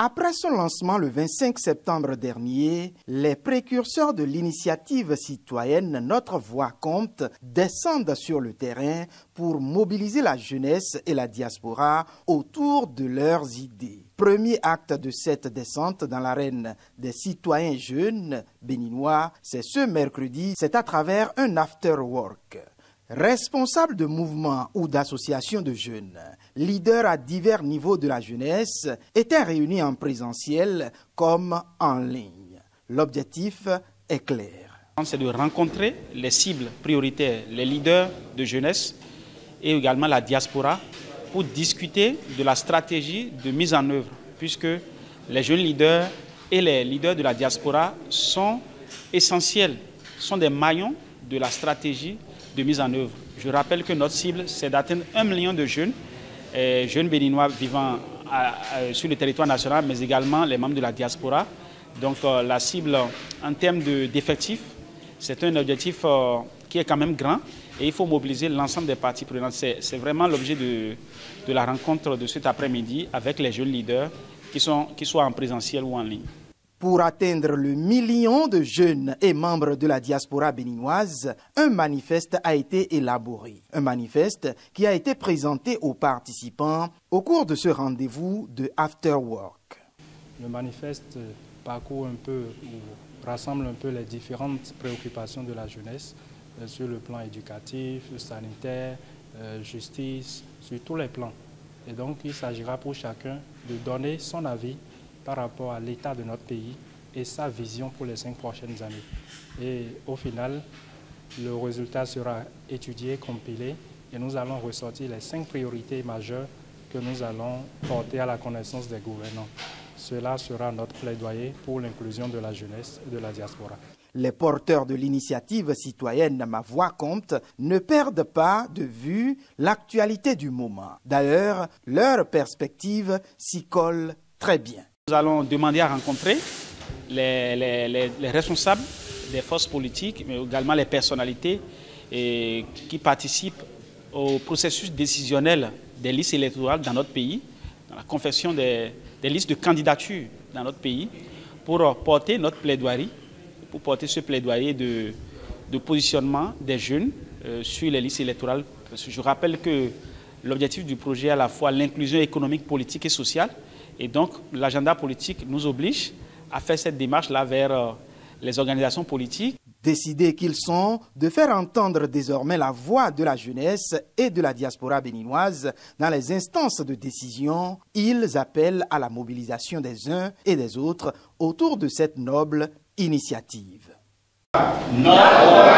Après son lancement le 25 septembre dernier, les précurseurs de l'initiative citoyenne Notre Voix compte descendent sur le terrain pour mobiliser la jeunesse et la diaspora autour de leurs idées. Premier acte de cette descente dans l'arène des citoyens jeunes béninois, c'est ce mercredi, c'est à travers un after-work. Responsables de mouvements ou d'associations de jeunes, leaders à divers niveaux de la jeunesse, étaient réunis en présentiel comme en ligne. L'objectif est clair. C'est de rencontrer les cibles prioritaires, les leaders de jeunesse et également la diaspora pour discuter de la stratégie de mise en œuvre, puisque les jeunes leaders et les leaders de la diaspora sont essentiels, sont des maillons de la stratégie de mise en œuvre. Je rappelle que notre cible, c'est d'atteindre 1 million de jeunes béninois vivant sur le territoire national, mais également les membres de la diaspora. Donc la cible en termes d'effectifs, c'est un objectif qui est quand même grand et il faut mobiliser l'ensemble des parties prenantes. C'est vraiment l'objet de la rencontre de cet après-midi avec les jeunes leaders qui soient en présentiel ou en ligne. Pour atteindre le million de jeunes et membres de la diaspora béninoise, un manifeste a été élaboré. Un manifeste qui a été présenté aux participants au cours de ce rendez-vous de After Work. Le manifeste parcourt un peu ou rassemble un peu les différentes préoccupations de la jeunesse sur le plan éducatif, sanitaire, justice, sur tous les plans. Et donc il s'agira pour chacun de donner son avis par rapport à l'état de notre pays et sa vision pour les 5 prochaines années. Et au final, le résultat sera étudié, compilé, et nous allons ressortir les 5 priorités majeures que nous allons porter à la connaissance des gouvernants. Cela sera notre plaidoyer pour l'inclusion de la jeunesse et de la diaspora. Les porteurs de l'initiative citoyenne Ma Voix compte ne perdent pas de vue l'actualité du moment. D'ailleurs, leur perspective s'y colle très bien. Nous allons demander à rencontrer les responsables des forces politiques, mais également les personnalités qui participent au processus décisionnel des listes électorales dans notre pays, dans la confection des listes de candidature dans notre pays, pour porter notre plaidoirie, pour porter ce plaidoyer de positionnement des jeunes sur les listes électorales. Parce que je rappelle que l'objectif du projet est à la fois l'inclusion économique, politique et sociale. Et donc, l'agenda politique nous oblige à faire cette démarche-là vers les organisations politiques. Décidés qu'ils sont de faire entendre désormais la voix de la jeunesse et de la diaspora béninoise dans les instances de décision, ils appellent à la mobilisation des uns et des autres autour de cette noble initiative. Notre